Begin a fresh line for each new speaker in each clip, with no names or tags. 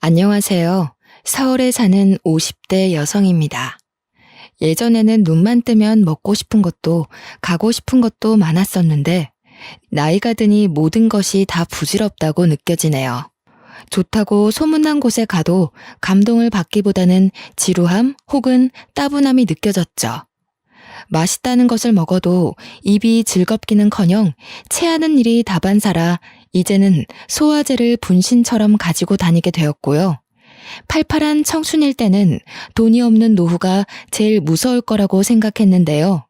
안녕하세요. 서울에 사는 50대 여성입니다. 예전에는 눈만 뜨면 먹고 싶은 것도 가고 싶은 것도 많았었는데 나이가 드니 모든 것이 다 부질없다고 느껴지네요. 좋다고 소문난 곳에 가도 감동을 받기보다는 지루함 혹은 따분함이 느껴졌죠. 맛있다는 것을 먹어도 입이 즐겁기는커녕 체하는 일이 다반사라 이제는 소화제를 분신처럼 가지고 다니게 되었고요. 팔팔한 청춘일 때는 돈이 없는 노후가 제일 무서울 거라고 생각했는데요.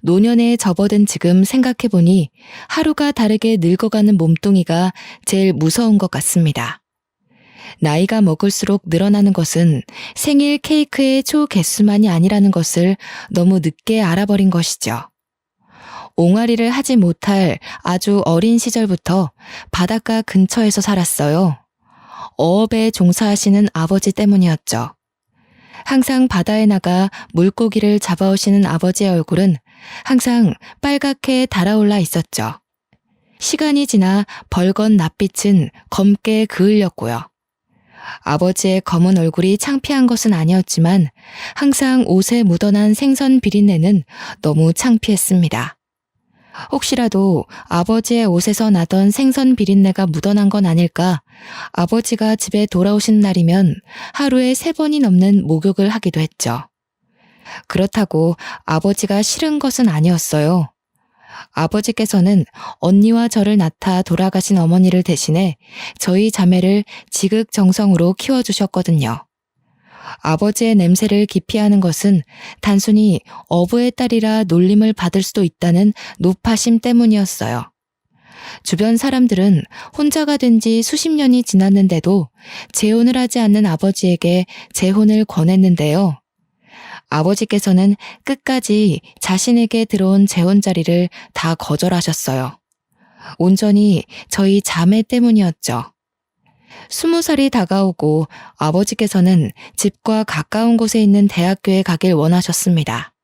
노년에 접어든 지금 생각해보니 하루가 다르게 늙어가는 몸뚱이가 제일 무서운 것 같습니다. 나이가 먹을수록 늘어나는 것은 생일 케이크의 초 개수만이 아니라는 것을 너무 늦게 알아버린 것이죠. 옹알이를 하지 못할 아주 어린 시절부터 바닷가 근처에서 살았어요. 어업에 종사하시는 아버지 때문이었죠. 항상 바다에 나가 물고기를 잡아오시는 아버지의 얼굴은 항상 빨갛게 달아올라 있었죠. 시간이 지나 벌건 낯빛은 검게 그을렸고요. 아버지의 검은 얼굴이 창피한 것은 아니었지만 항상 옷에 묻어난 생선 비린내는 너무 창피했습니다. 혹시라도 아버지의 옷에서 나던 생선 비린내가 묻어난 건 아닐까 아버지가 집에 돌아오신 날이면 하루에 3번이 넘는 목욕을 하기도 했죠. 그렇다고 아버지가 싫은 것은 아니었어요. 아버지께서는 언니와 저를 낳다 돌아가신 어머니를 대신해 저희 자매를 지극정성으로 키워주셨거든요. 아버지의 냄새를 기피하는 것은 단순히 어부의 딸이라 놀림을 받을 수도 있다는 노파심 때문이었어요. 주변 사람들은 혼자가 된 지 수십 년이 지났는데도 재혼을 하지 않는 아버지에게 재혼을 권했는데요. 아버지께서는 끝까지 자신에게 들어온 재혼 자리를 다 거절하셨어요. 온전히 저희 자매 때문이었죠. 20살이 다가오고 아버지께서는 집과 가까운 곳에 있는 대학교에 가길 원하셨습니다.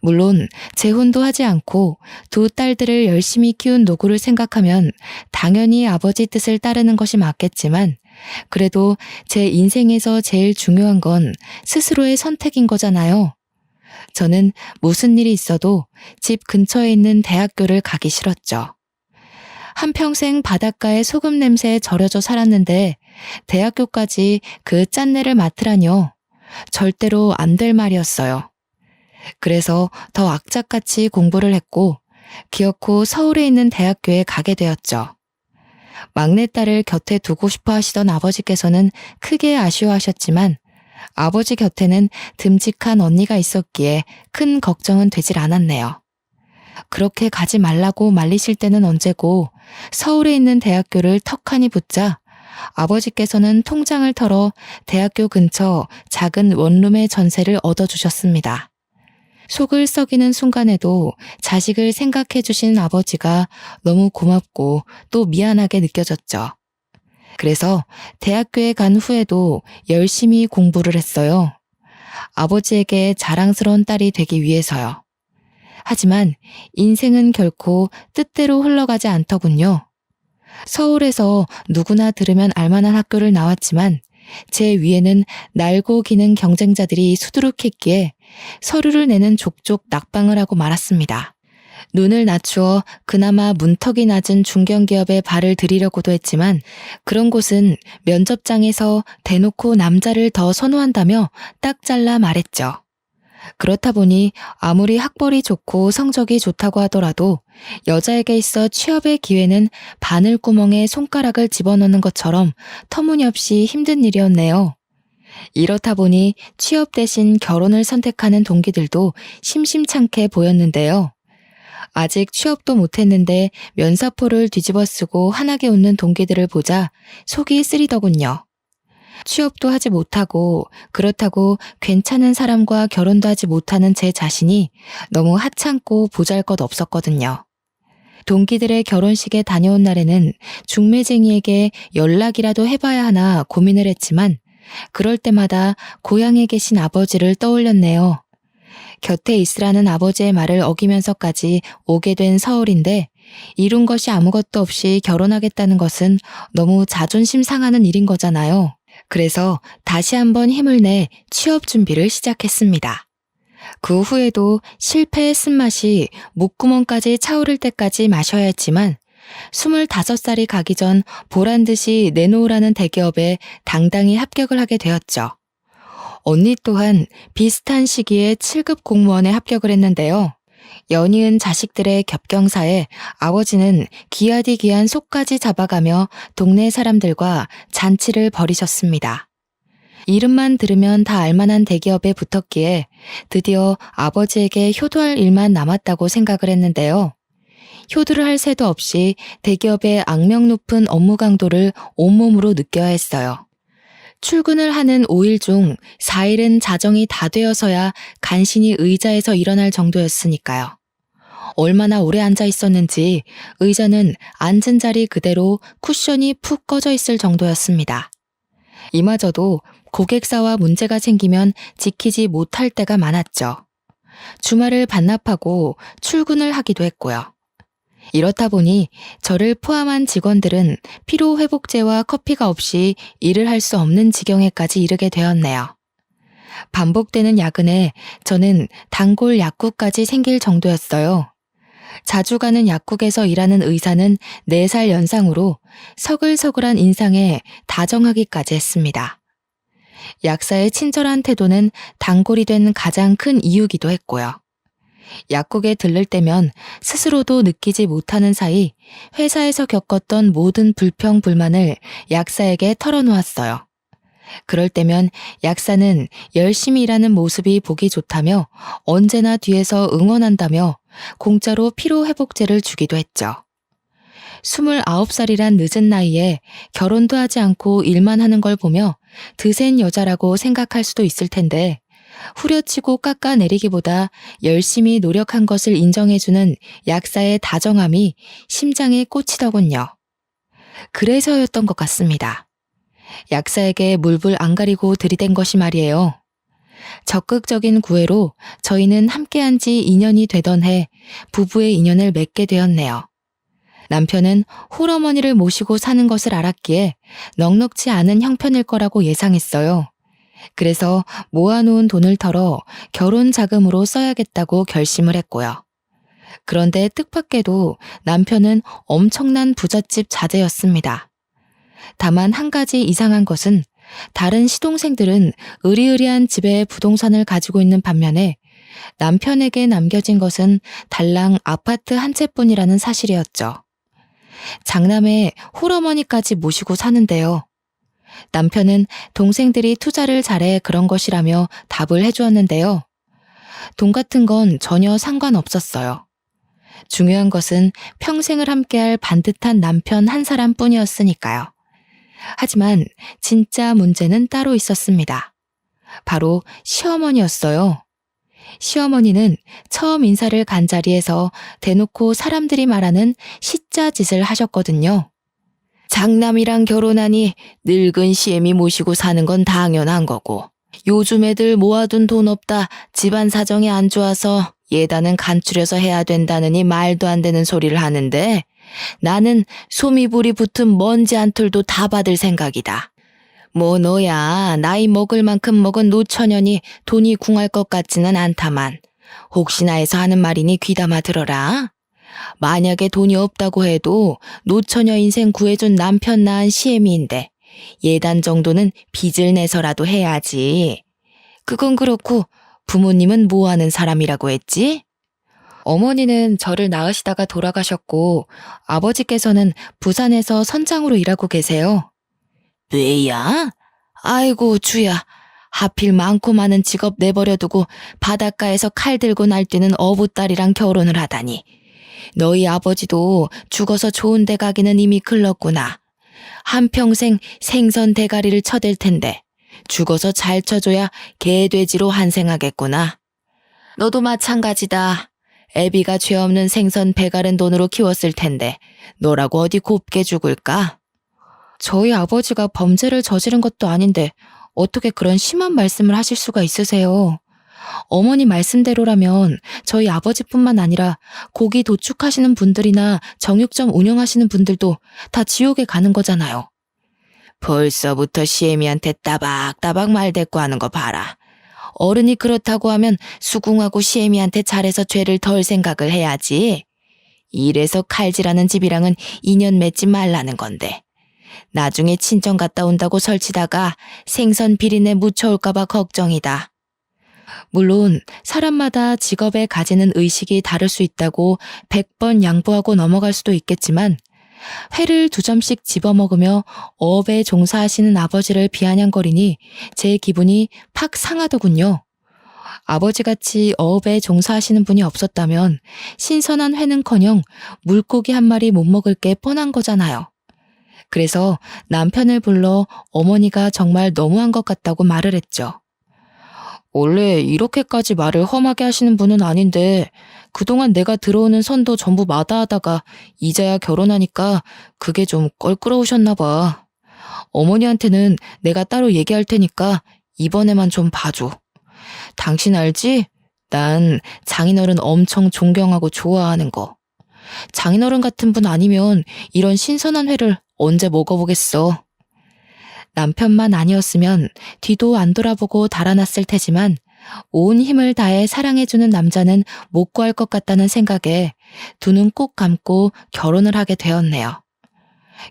물론 재혼도 하지 않고 2 딸들을 열심히 키운 노고를 생각하면 당연히 아버지 뜻을 따르는 것이 맞겠지만 그래도 제 인생에서 제일 중요한 건 스스로의 선택인 거잖아요. 저는 무슨 일이 있어도 집 근처에 있는 대학교를 가기 싫었죠. 한평생 바닷가의 소금 냄새에 절여져 살았는데 대학교까지 그 짠내를 맡으라뇨. 절대로 안 될 말이었어요. 그래서 더 악착같이 공부를 했고 기어코 서울에 있는 대학교에 가게 되었죠. 막내딸을 곁에 두고 싶어 하시던 아버지께서는 크게 아쉬워하셨지만 아버지 곁에는 듬직한 언니가 있었기에 큰 걱정은 되질 않았네요. 그렇게 가지 말라고 말리실 때는 언제고 서울에 있는 대학교를 턱하니 붙자 아버지께서는 통장을 털어 대학교 근처 작은 원룸의 전세를 얻어주셨습니다. 속을 썩이는 순간에도 자식을 생각해 주신 아버지가 너무 고맙고 또 미안하게 느껴졌죠. 그래서 대학교에 간 후에도 열심히 공부를 했어요. 아버지에게 자랑스러운 딸이 되기 위해서요. 하지만 인생은 결코 뜻대로 흘러가지 않더군요. 서울에서 누구나 들으면 알만한 학교를 나왔지만 제 위에는 날고 기는 경쟁자들이 수두룩했기에 서류를 내는 족족 낙방을 하고 말았습니다. 눈을 낮추어 그나마 문턱이 낮은 중견기업에 발을 들이려고도 했지만 그런 곳은 면접장에서 대놓고 남자를 더 선호한다며 딱 잘라 말했죠. 그렇다 보니 아무리 학벌이 좋고 성적이 좋다고 하더라도 여자에게 있어 취업의 기회는 바늘구멍에 손가락을 집어넣는 것처럼 터무니없이 힘든 일이었네요. 이렇다 보니 취업 대신 결혼을 선택하는 동기들도 심심찮게 보였는데요. 아직 취업도 못했는데 면사포를 뒤집어 쓰고 환하게 웃는 동기들을 보자 속이 쓰리더군요. 취업도 하지 못하고 그렇다고 괜찮은 사람과 결혼도 하지 못하는 제 자신이 너무 하찮고 보잘것없었거든요. 동기들의 결혼식에 다녀온 날에는 중매쟁이에게 연락이라도 해봐야 하나 고민을 했지만 그럴 때마다 고향에 계신 아버지를 떠올렸네요. 곁에 있으라는 아버지의 말을 어기면서까지 오게 된 서울인데 이룬 것이 아무것도 없이 결혼하겠다는 것은 너무 자존심 상하는 일인 거잖아요. 그래서 다시 한번 힘을 내 취업 준비를 시작했습니다. 그 후에도 실패의 쓴맛이 목구멍까지 차오를 때까지 마셔야 했지만 25살이 가기 전 보란듯이 내놓으라는 대기업에 당당히 합격을 하게 되었죠. 언니 또한 비슷한 시기에 7급 공무원에 합격을 했는데요. 연이은 자식들의 겹경사에 아버지는 기아디기한 속까지 잡아가며 동네 사람들과 잔치를 벌이셨습니다. 이름만 들으면 다 알만한 대기업에 붙었기에 드디어 아버지에게 효도할 일만 남았다고 생각을 했는데요. 효도를 할 새도 없이 대기업의 악명 높은 업무 강도를 온몸으로 느껴야 했어요. 출근을 하는 5일 중 4일은 자정이 다 되어서야 간신히 의자에서 일어날 정도였으니까요. 얼마나 오래 앉아 있었는지 의자는 앉은 자리 그대로 쿠션이 푹 꺼져 있을 정도였습니다. 이마저도 고객사와 문제가 생기면 지키지 못할 때가 많았죠. 주말을 반납하고 출근을 하기도 했고요. 이렇다 보니 저를 포함한 직원들은 피로회복제와 커피가 없이 일을 할 수 없는 지경에까지 이르게 되었네요. 반복되는 야근에 저는 단골 약국까지 생길 정도였어요. 자주 가는 약국에서 일하는 의사는 4살 연상으로 서글서글한 인상에 다정하기까지 했습니다. 약사의 친절한 태도는 단골이 된 가장 큰 이유기도 했고요. 약국에 들를 때면 스스로도 느끼지 못하는 사이 회사에서 겪었던 모든 불평, 불만을 약사에게 털어놓았어요. 그럴 때면 약사는 열심히 일하는 모습이 보기 좋다며 언제나 뒤에서 응원한다며 공짜로 피로회복제를 주기도 했죠. 29살이란 늦은 나이에 결혼도 하지 않고 일만 하는 걸 보며 드센 여자라고 생각할 수도 있을 텐데 후려치고 깎아내리기보다 열심히 노력한 것을 인정해주는 약사의 다정함이 심장에 꽂히더군요. 그래서였던 것 같습니다. 약사에게 물불 안 가리고 들이댄 것이 말이에요. 적극적인 구애로 저희는 함께한 지 2년이 되던 해 부부의 인연을 맺게 되었네요. 남편은 홀어머니를 모시고 사는 것을 알았기에 넉넉지 않은 형편일 거라고 예상했어요. 그래서 모아놓은 돈을 털어 결혼 자금으로 써야겠다고 결심을 했고요. 그런데 뜻밖에도 남편은 엄청난 부잣집 자제였습니다. 다만 한 가지 이상한 것은 다른 시동생들은 으리으리한 집에 부동산을 가지고 있는 반면에 남편에게 남겨진 것은 달랑 아파트 한 채뿐이라는 사실이었죠. 장남의 홀어머니까지 모시고 사는데요. 남편은 동생들이 투자를 잘해 그런 것이라며 답을 해주었는데요. 돈 같은 건 전혀 상관없었어요. 중요한 것은 평생을 함께할 반듯한 남편 한 사람뿐이었으니까요. 하지만 진짜 문제는 따로 있었습니다. 바로 시어머니였어요. 시어머니는 처음 인사를 간 자리에서 대놓고 사람들이 말하는 시짜 짓을 하셨거든요. 장남이랑 결혼하니 늙은 시애미 모시고 사는 건 당연한 거고 요즘 애들 모아둔 돈 없다 집안 사정이 안 좋아서 예단은 간추려서 해야 된다느니 말도 안 되는 소리를 하는데 나는 소미불이 붙은 먼지 한 톨도 다 받을 생각이다. 뭐 너야 나이 먹을 만큼 먹은 노처녀니 돈이 궁할 것 같지는 않다만 혹시나 해서 하는 말이니 귀담아 들어라. 만약에 돈이 없다고 해도 노처녀 인생 구해준 남편 낳은 시애미인데 예단 정도는 빚을 내서라도 해야지. 그건 그렇고 부모님은 뭐 하는 사람이라고 했지? 어머니는 저를 낳으시다가 돌아가셨고 아버지께서는 부산에서 선장으로 일하고 계세요. 왜야? 아이고 주야. 하필 많고 많은 직업 내버려두고 바닷가에서 칼 들고 날뛰는 어부딸이랑 결혼을 하다니. 너희 아버지도 죽어서 좋은 데 가기는 이미 글렀구나. 한평생 생선 대가리를 쳐댈 텐데 죽어서 잘 쳐줘야 개돼지로 환생하겠구나. 너도 마찬가지다. 애비가 죄 없는 생선 배가른 돈으로 키웠을 텐데 너라고 어디 곱게 죽을까? 저희 아버지가 범죄를 저지른 것도 아닌데 어떻게 그런 심한 말씀을 하실 수가 있으세요? 어머니 말씀대로라면 저희 아버지뿐만 아니라 고기 도축하시는 분들이나 정육점 운영하시는 분들도 다 지옥에 가는 거잖아요. 벌써부터 시애미한테 따박따박 말대꾸 하는 거 봐라. 어른이 그렇다고 하면 수긍하고 시애미한테 잘해서 죄를 덜 생각을 해야지. 이래서 칼질하는 집이랑은 인연 맺지 말라는 건데. 나중에 친정 갔다 온다고 설치다가 생선 비린내 묻혀올까봐 걱정이다. 물론 사람마다 직업에 가지는 의식이 다를 수 있다고 100번 양보하고 넘어갈 수도 있겠지만 회를 2점씩 집어먹으며 어업에 종사하시는 아버지를 비아냥거리니 제 기분이 팍 상하더군요. 아버지같이 어업에 종사하시는 분이 없었다면 신선한 회는커녕 물고기 한 마리 못 먹을 게 뻔한 거잖아요. 그래서 남편을 불러 어머니가 정말 너무한 것 같다고 말을 했죠. 원래 이렇게까지 말을 험하게 하시는 분은 아닌데 그동안 내가 들어오는 선도 전부 마다하다가 이제야 결혼하니까 그게 좀 껄끄러우셨나 봐. 어머니한테는 내가 따로 얘기할 테니까 이번에만 좀 봐줘. 당신 알지? 난 장인어른 엄청 존경하고 좋아하는 거. 장인어른 같은 분 아니면 이런 신선한 회를 언제 먹어보겠어. 남편만 아니었으면 뒤도 안 돌아보고 달아났을 테지만 온 힘을 다해 사랑해주는 남자는 못 구할 것 같다는 생각에 두 눈 꼭 감고 결혼을 하게 되었네요.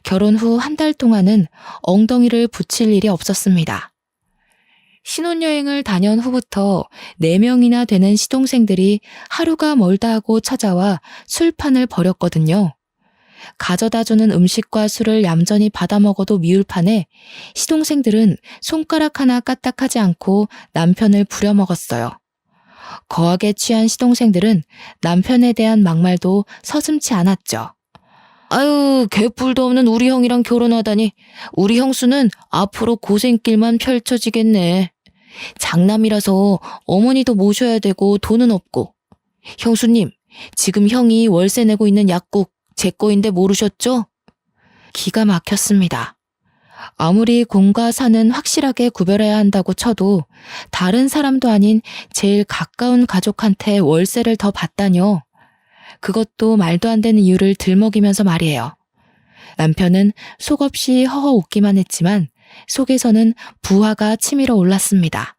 결혼 후 한 달 동안은 엉덩이를 붙일 일이 없었습니다. 신혼여행을 다녀온 후부터 4명이나 되는 시동생들이 하루가 멀다 하고 찾아와 술판을 벌였거든요. 가져다주는 음식과 술을 얌전히 받아 먹어도 미울 판에 시동생들은 손가락 하나 까딱하지 않고 남편을 부려먹었어요. 거하게 취한 시동생들은 남편에 대한 막말도 서슴지 않았죠. 아유, 개뿔도 없는 우리 형이랑 결혼하다니 우리 형수는 앞으로 고생길만 펼쳐지겠네. 장남이라서 어머니도 모셔야 되고 돈은 없고. 형수님, 지금 형이 월세 내고 있는 약국 제 거인데 모르셨죠? 기가 막혔습니다. 아무리 공과 사는 확실하게 구별해야 한다고 쳐도 다른 사람도 아닌 제일 가까운 가족한테 월세를 더 받다뇨. 그것도 말도 안 되는 이유를 들먹이면서 말이에요. 남편은 속없이 허허 웃기만 했지만 속에서는 부하가 치밀어 올랐습니다.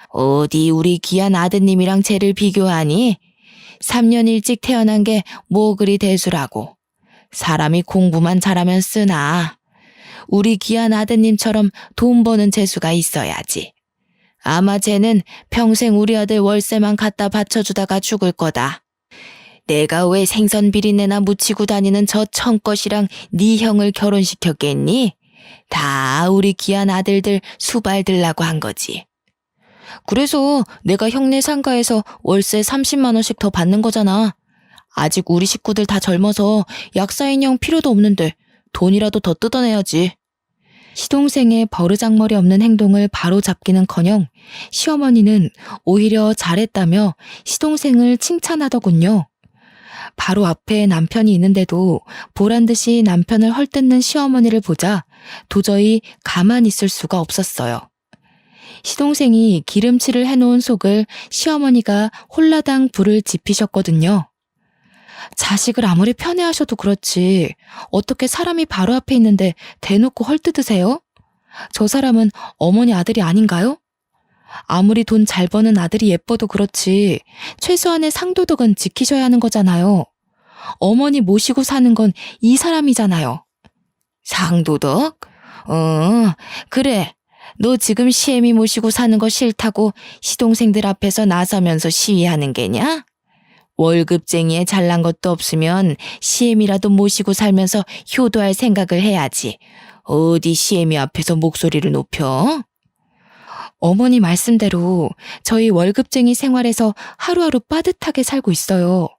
어디 우리 귀한 아드님이랑 쟤를 비교하니? 3년 일찍 태어난 게 뭐 그리 대수라고. 사람이 공부만 잘하면 쓰나. 우리 귀한 아드님처럼 돈 버는 재수가 있어야지. 아마 쟤는 평생 우리 아들 월세만 갖다 바쳐주다가 죽을 거다. 내가 왜 생선 비린내나 묻히고 다니는 저 청껏이랑 네 형을 결혼시켰겠니? 다 우리 귀한 아들들 수발 들라고 한 거지. 그래서 내가 형네 상가에서 월세 30만 원씩 더 받는 거잖아. 아직 우리 식구들 다 젊어서 약사인형 필요도 없는데 돈이라도 더 뜯어내야지. 시동생의 버르장머리 없는 행동을 바로 잡기는커녕 시어머니는 오히려 잘했다며 시동생을 칭찬하더군요. 바로 앞에 남편이 있는데도 보란듯이 남편을 헐뜯는 시어머니를 보자 도저히 가만히 있을 수가 없었어요. 시동생이 기름칠을 해놓은 속을 시어머니가 홀라당 불을 지피셨거든요. 자식을 아무리 편애하셔도 그렇지 어떻게 사람이 바로 앞에 있는데 대놓고 헐뜯으세요? 저 사람은 어머니 아들이 아닌가요? 아무리 돈 잘 버는 아들이 예뻐도 그렇지 최소한의 상도덕은 지키셔야 하는 거잖아요. 어머니 모시고 사는 건 이 사람이잖아요. 상도덕? 그래. 너 지금 시애미 모시고 사는 거 싫다고 시동생들 앞에서 나서면서 시위하는 게냐? 월급쟁이에 잘난 것도 없으면 시애미라도 모시고 살면서 효도할 생각을 해야지. 어디 시애미 앞에서 목소리를 높여? 어머니 말씀대로 저희 월급쟁이 생활에서 하루하루 빠듯하게 살고 있어요.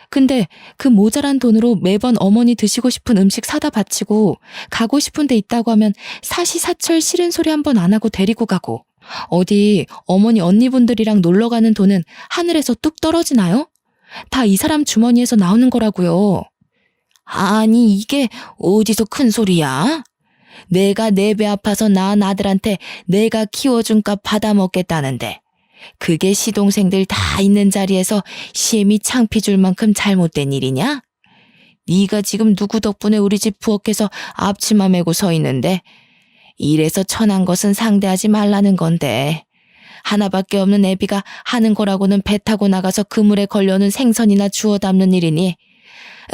근데 그 모자란 돈으로 매번 어머니 드시고 싶은 음식 사다 바치고 가고 싶은 데 있다고 하면 사시사철 싫은 소리 한 번 안 하고 데리고 가고 어디 어머니 언니분들이랑 놀러 가는 돈은 하늘에서 뚝 떨어지나요? 다 이 사람 주머니에서 나오는 거라고요. 아니 이게 어디서 큰 소리야? 내가 내 배 아파서 낳은 아들한테 내가 키워준 값 받아먹겠다는데 그게 시동생들 다 있는 자리에서 시애미 창피 줄 만큼 잘못된 일이냐? 네가 지금 누구 덕분에 우리 집 부엌에서 앞치마 메고 서 있는데 이래서 천한 것은 상대하지 말라는 건데. 하나밖에 없는 애비가 하는 거라고는 배 타고 나가서 그물에 걸려오는 생선이나 주워 담는 일이니.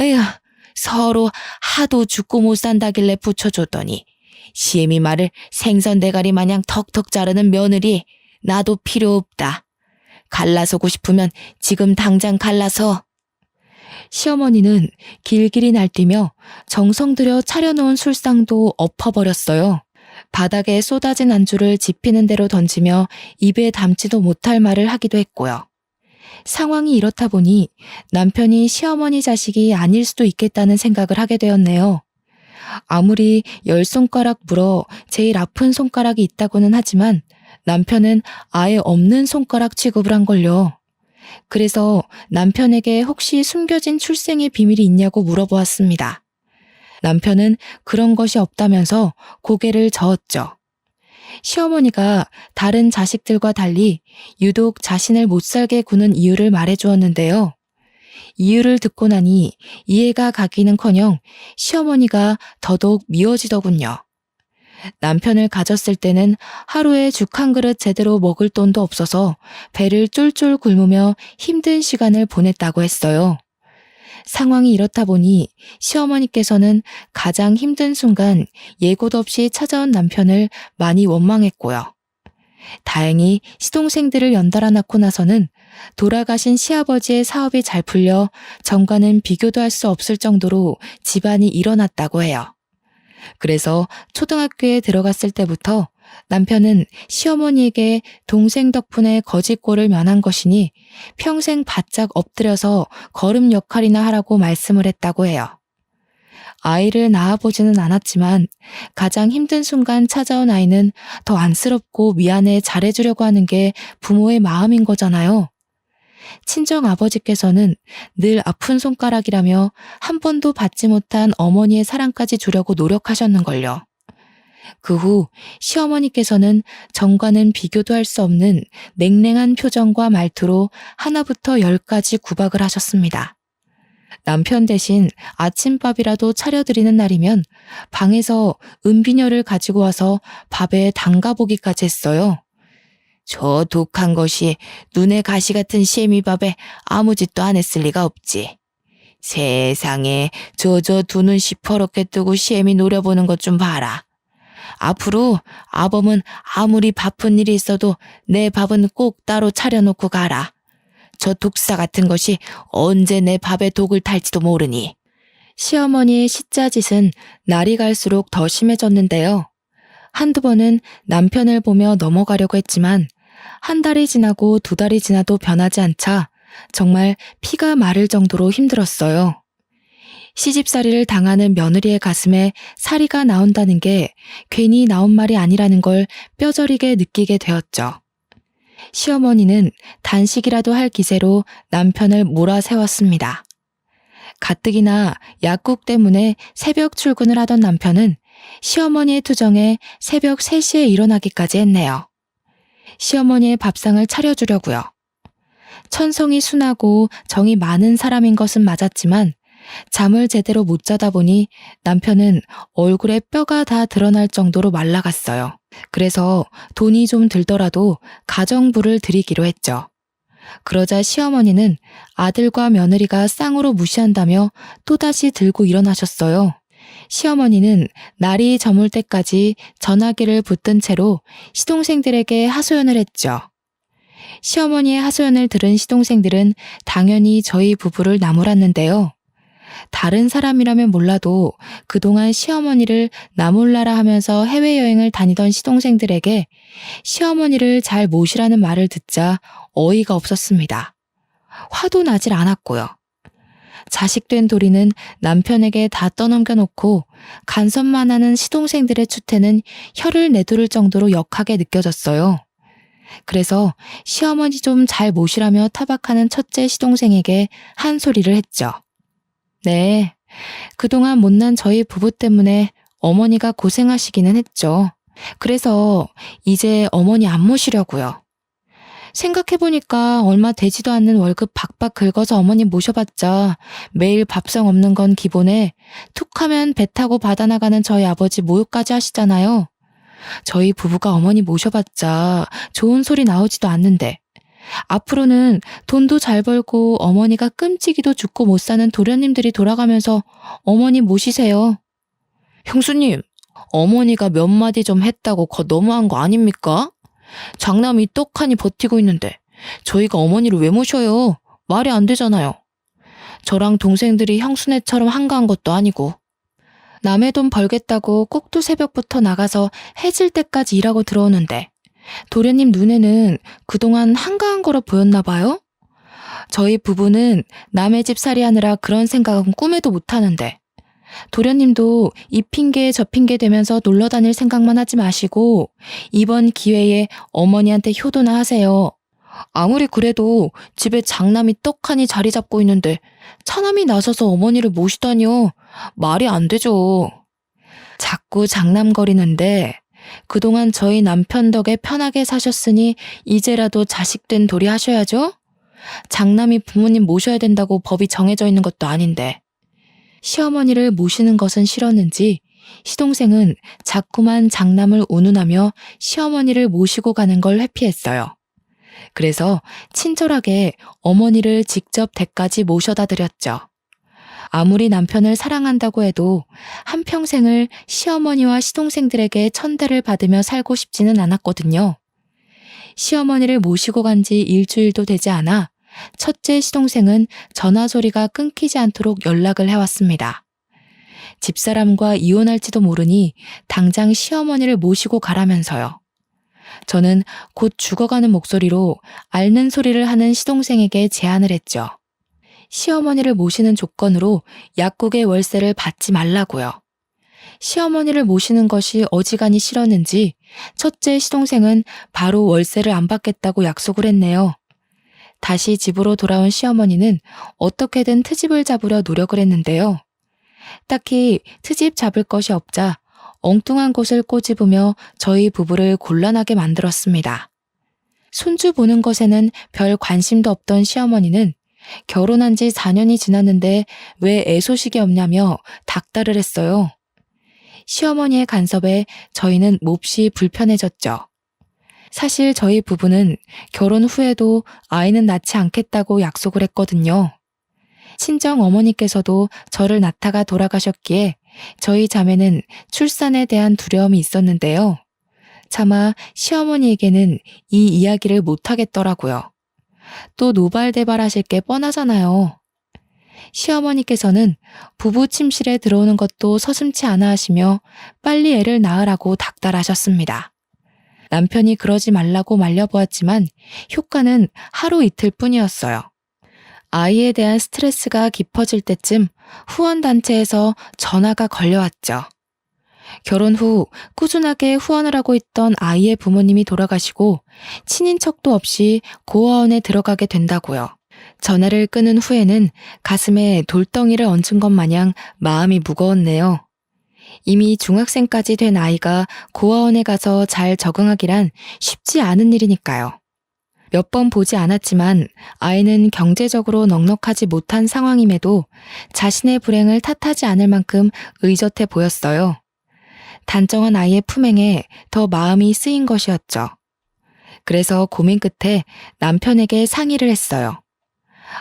에휴, 서로 하도 죽고 못 산다길래 붙여줬더니 시애미 말을 생선 대가리 마냥 턱턱 자르는 며느리 나도 필요 없다. 갈라서고 싶으면 지금 당장 갈라서. 시어머니는 길길이 날뛰며 정성 들여 차려놓은 술상도 엎어버렸어요. 바닥에 쏟아진 안주를 지피는 대로 던지며 입에 담지도 못할 말을 하기도 했고요. 상황이 이렇다 보니 남편이 시어머니 자식이 아닐 수도 있겠다는 생각을 하게 되었네요. 아무리 10손가락 물어 제일 아픈 손가락이 있다고는 하지만 남편은 아예 없는 손가락 취급을 한 걸요. 그래서 남편에게 혹시 숨겨진 출생의 비밀이 있냐고 물어보았습니다. 남편은 그런 것이 없다면서 고개를 저었죠. 시어머니가 다른 자식들과 달리 유독 자신을 못살게 구는 이유를 말해주었는데요. 이유를 듣고 나니 이해가 가기는커녕 시어머니가 더더욱 미워지더군요. 남편을 가졌을 때는 하루에 죽 한 그릇 제대로 먹을 돈도 없어서 배를 쫄쫄 굶으며 힘든 시간을 보냈다고 했어요. 상황이 이렇다 보니 시어머니께서는 가장 힘든 순간 예고도 없이 찾아온 남편을 많이 원망했고요. 다행히 시동생들을 연달아 낳고 나서는 돌아가신 시아버지의 사업이 잘 풀려 전과는 비교도 할 수 없을 정도로 집안이 일어났다고 해요. 그래서 초등학교에 들어갔을 때부터 남편은 시어머니에게 동생 덕분에 거지꼴을 면한 것이니 평생 바짝 엎드려서 거름 역할이나 하라고 말씀을 했다고 해요. 아이를 낳아보지는 않았지만 가장 힘든 순간 찾아온 아이는 더 안쓰럽고 미안해 잘해주려고 하는 게 부모의 마음인 거잖아요. 친정 아버지께서는 늘 아픈 손가락이라며 한 번도 받지 못한 어머니의 사랑까지 주려고 노력하셨는걸요. 그 후 시어머니께서는 전과는 비교도 할 수 없는 냉랭한 표정과 말투로 하나부터 10까지 구박을 하셨습니다. 남편 대신 아침밥이라도 차려드리는 날이면 방에서 은비녀를 가지고 와서 밥에 담가보기까지 했어요. 저 독한 것이 눈에 가시 같은 시애미밥에 아무 짓도 안 했을 리가 없지. 세상에 저 두 눈 시퍼렇게 뜨고 시애미 노려보는 것 좀 봐라. 앞으로 아범은 아무리 바쁜 일이 있어도 내 밥은 꼭 따로 차려놓고 가라. 저 독사 같은 것이 언제 내 밥에 독을 탈지도 모르니. 시어머니의 시짜짓은 날이 갈수록 더 심해졌는데요. 한두 번은 남편을 보며 넘어가려고 했지만 한 달이 지나고 2달이 지나도 변하지 않자 정말 피가 마를 정도로 힘들었어요. 시집살이를 당하는 며느리의 가슴에 사리가 나온다는 게 괜히 나온 말이 아니라는 걸 뼈저리게 느끼게 되었죠. 시어머니는 단식이라도 할 기세로 남편을 몰아세웠습니다. 가뜩이나 약국 때문에 새벽 출근을 하던 남편은 시어머니의 투정에 새벽 3시에 일어나기까지 했네요. 시어머니의 밥상을 차려주려고요. 천성이 순하고 정이 많은 사람인 것은 맞았지만 잠을 제대로 못 자다 보니 남편은 얼굴에 뼈가 다 드러날 정도로 말라갔어요. 그래서 돈이 좀 들더라도 가정부를 드리기로 했죠. 그러자 시어머니는 아들과 며느리가 쌍으로 무시한다며 또다시 들고 일어나셨어요. 시어머니는 날이 저물 때까지 전화기를 붙든 채로 시동생들에게 하소연을 했죠. 시어머니의 하소연을 들은 시동생들은 당연히 저희 부부를 나무랐는데요. 다른 사람이라면 몰라도 그동안 시어머니를 나몰라라 하면서 해외여행을 다니던 시동생들에게 시어머니를 잘 모시라는 말을 듣자 어이가 없었습니다. 화도 나질 않았고요. 자식된 도리는 남편에게 다 떠넘겨놓고 간섭만 하는 시동생들의 추태는 혀를 내두를 정도로 역하게 느껴졌어요. 그래서 시어머니 좀 잘 모시라며 타박하는 첫째 시동생에게 한 소리를 했죠. 네, 그동안 못난 저희 부부 때문에 어머니가 고생하시기는 했죠. 그래서 이제 어머니 안 모시려고요. 생각해보니까 얼마 되지도 않는 월급 박박 긁어서 어머니 모셔봤자 매일 밥상 없는 건 기본에 툭하면 배 타고 바다 나가는 저희 아버지 모욕까지 하시잖아요. 저희 부부가 어머니 모셔봤자 좋은 소리 나오지도 않는데 앞으로는 돈도 잘 벌고 어머니가 끔찍이도 죽고 못 사는 도련님들이 돌아가면서 어머니 모시세요. 형수님, 어머니가 몇 마디 좀 했다고 너무한 거 아닙니까? 장남이 떡하니 버티고 있는데 저희가 어머니를 왜 모셔요? 말이 안 되잖아요. 저랑 동생들이 형수네처럼 한가한 것도 아니고. 남의 돈 벌겠다고 꼭두 새벽부터 나가서 해질 때까지 일하고 들어오는데 도련님 눈에는 그동안 한가한 거로 보였나 봐요? 저희 부부는 남의 집 살이하느라 그런 생각은 꿈에도 못하는데 도련님도 이 핑계 저 핑계 대면서 놀러 다닐 생각만 하지 마시고 이번 기회에 어머니한테 효도나 하세요. 아무리 그래도 집에 장남이 떡하니 자리 잡고 있는데 차남이 나서서 어머니를 모시다니요. 말이 안 되죠. 자꾸 장남거리는데 그동안 저희 남편 덕에 편하게 사셨으니 이제라도 자식된 도리 하셔야죠. 장남이 부모님 모셔야 된다고 법이 정해져 있는 것도 아닌데. 시어머니를 모시는 것은 싫었는지 시동생은 자꾸만 장남을 운운하며 시어머니를 모시고 가는 걸 회피했어요. 그래서 친절하게 어머니를 직접 댁까지 모셔다 드렸죠. 아무리 남편을 사랑한다고 해도 한평생을 시어머니와 시동생들에게 천대를 받으며 살고 싶지는 않았거든요. 시어머니를 모시고 간 지 일주일도 되지 않아 첫째 시동생은 전화 소리가 끊기지 않도록 연락을 해왔습니다. 집사람과 이혼할지도 모르니 당장 시어머니를 모시고 가라면서요. 저는 곧 죽어가는 목소리로 앓는 소리를 하는 시동생에게 제안을 했죠. 시어머니를 모시는 조건으로 약국의 월세를 받지 말라고요. 시어머니를 모시는 것이 어지간히 싫었는지 첫째 시동생은 바로 월세를 안 받겠다고 약속을 했네요. 다시 집으로 돌아온 시어머니는 어떻게든 트집을 잡으려 노력을 했는데요. 딱히 트집 잡을 것이 없자 엉뚱한 곳을 꼬집으며 저희 부부를 곤란하게 만들었습니다. 손주 보는 것에는 별 관심도 없던 시어머니는 결혼한 지 4년이 지났는데 왜 애소식이 없냐며 닥달을 했어요. 시어머니의 간섭에 저희는 몹시 불편해졌죠. 사실 저희 부부는 결혼 후에도 아이는 낳지 않겠다고 약속을 했거든요. 친정 어머니께서도 저를 낳다가 돌아가셨기에 저희 자매는 출산에 대한 두려움이 있었는데요. 차마 시어머니에게는 이 이야기를 못하겠더라고요. 또 노발대발하실 게 뻔하잖아요. 시어머니께서는 부부 침실에 들어오는 것도 서슴지 않아 하시며 빨리 애를 낳으라고 닥달하셨습니다. 남편이 그러지 말라고 말려보았지만 효과는 하루 이틀 뿐이었어요. 아이에 대한 스트레스가 깊어질 때쯤 후원단체에서 전화가 걸려왔죠. 결혼 후 꾸준하게 후원을 하고 있던 아이의 부모님이 돌아가시고 친인척도 없이 고아원에 들어가게 된다고요. 전화를 끊은 후에는 가슴에 돌덩이를 얹은 것 마냥 마음이 무거웠네요. 이미 중학생까지 된 아이가 고아원에 가서 잘 적응하기란 쉽지 않은 일이니까요. 몇 번 보지 않았지만 아이는 경제적으로 넉넉하지 못한 상황임에도 자신의 불행을 탓하지 않을 만큼 의젓해 보였어요. 단정한 아이의 품행에 더 마음이 쓰인 것이었죠. 그래서 고민 끝에 남편에게 상의를 했어요.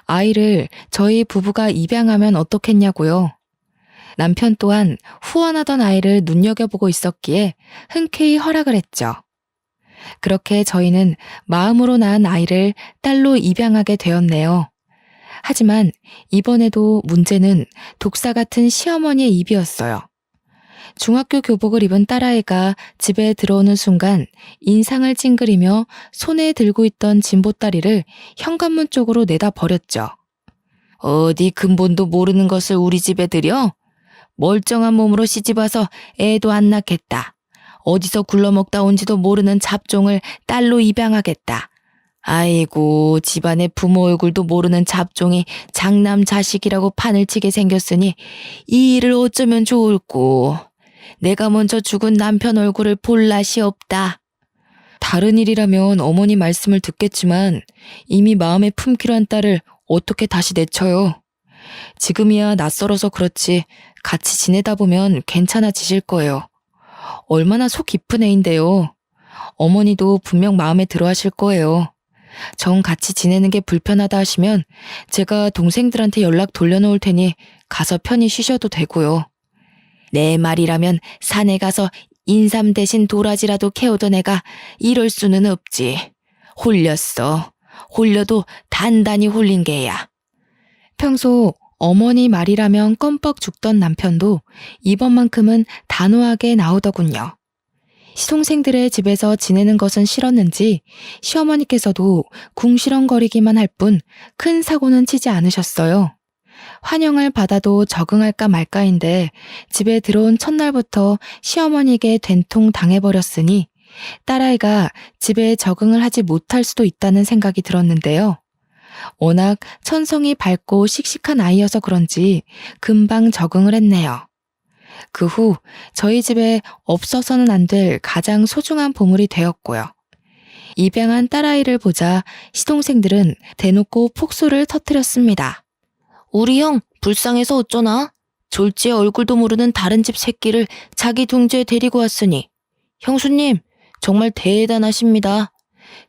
아이를 저희 부부가 입양하면 어떻겠냐고요. 남편 또한 후원하던 아이를 눈여겨보고 있었기에 흔쾌히 허락을 했죠. 그렇게 저희는 마음으로 낳은 아이를 딸로 입양하게 되었네요. 하지만 이번에도 문제는 독사 같은 시어머니의 입이었어요. 중학교 교복을 입은 딸아이가 집에 들어오는 순간 인상을 찡그리며 손에 들고 있던 진보다리를 현관문 쪽으로 내다 버렸죠. 어디 근본도 모르는 것을 우리 집에 들여? 멀쩡한 몸으로 시집와서 애도 안 낳겠다. 어디서 굴러먹다 온지도 모르는 잡종을 딸로 입양하겠다. 아이고, 집안의 부모 얼굴도 모르는 잡종이 장남 자식이라고 판을 치게 생겼으니 이 일을 어쩌면 좋을꼬. 내가 먼저 죽은 남편 얼굴을 볼 낯이 없다. 다른 일이라면 어머니 말씀을 듣겠지만 이미 마음에 품기로 한 딸을 어떻게 다시 내쳐요. 지금이야 낯설어서 그렇지 같이 지내다 보면 괜찮아지실 거예요. 얼마나 속 깊은 애인데요. 어머니도 분명 마음에 들어 하실 거예요. 정 같이 지내는 게 불편하다 하시면 제가 동생들한테 연락 돌려놓을 테니 가서 편히 쉬셔도 되고요. 내 말이라면 산에 가서 인삼 대신 도라지라도 캐오던 애가 이럴 수는 없지. 홀렸어. 홀려도 단단히 홀린 개야. 평소 어머니 말이라면 껌뻑 죽던 남편도 이번만큼은 단호하게 나오더군요. 시동생들의 집에서 지내는 것은 싫었는지 시어머니께서도 궁시렁거리기만 할 뿐 큰 사고는 치지 않으셨어요. 환영을 받아도 적응할까 말까인데 집에 들어온 첫날부터 시어머니에게 된통 당해버렸으니 딸아이가 집에 적응을 하지 못할 수도 있다는 생각이 들었는데요. 워낙 천성이 밝고 씩씩한 아이여서 그런지 금방 적응을 했네요. 그 후 저희 집에 없어서는 안 될 가장 소중한 보물이 되었고요. 입양한 딸아이를 보자 시동생들은 대놓고 폭소를 터뜨렸습니다. 우리 형 불쌍해서 어쩌나? 졸지에 얼굴도 모르는 다른 집 새끼를 자기 둥지에 데리고 왔으니 형수님 정말 대단하십니다.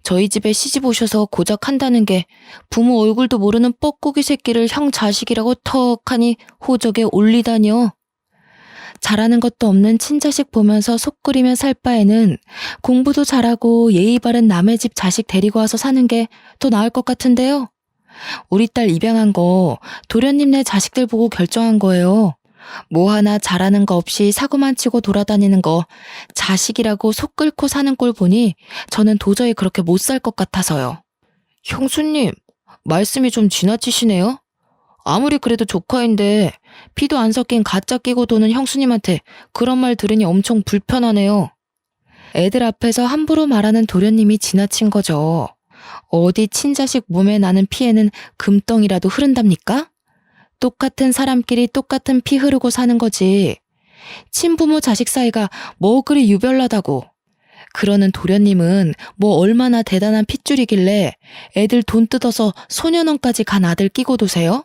저희 집에 시집 오셔서 고작 한다는 게 부모 얼굴도 모르는 뻐꾸기 새끼를 형 자식이라고 턱하니 호적에 올리다니요. 잘하는 것도 없는 친자식 보면서 속 끓이며 살 바에는 공부도 잘하고 예의 바른 남의 집 자식 데리고 와서 사는 게 더 나을 것 같은데요. 우리 딸 입양한 거 도련님네 자식들 보고 결정한 거예요. 뭐 하나 잘하는 거 없이 사고만 치고 돌아다니는 거 자식이라고 속 끓고 사는 꼴 보니 저는 도저히 그렇게 못 살 것 같아서요. 형수님, 말씀이 좀 지나치시네요. 아무리 그래도 조카인데 피도 안 섞인 가짜 끼고 도는 형수님한테 그런 말 들으니 엄청 불편하네요. 애들 앞에서 함부로 말하는 도련님이 지나친 거죠. 어디 친자식 몸에 나는 피에는 금덩이라도 흐른답니까? 똑같은 사람끼리 똑같은 피 흐르고 사는 거지. 친부모 자식 사이가 뭐 그리 유별나다고. 그러는 도련님은 뭐 얼마나 대단한 핏줄이길래 애들 돈 뜯어서 소년원까지 간 아들 끼고 도세요?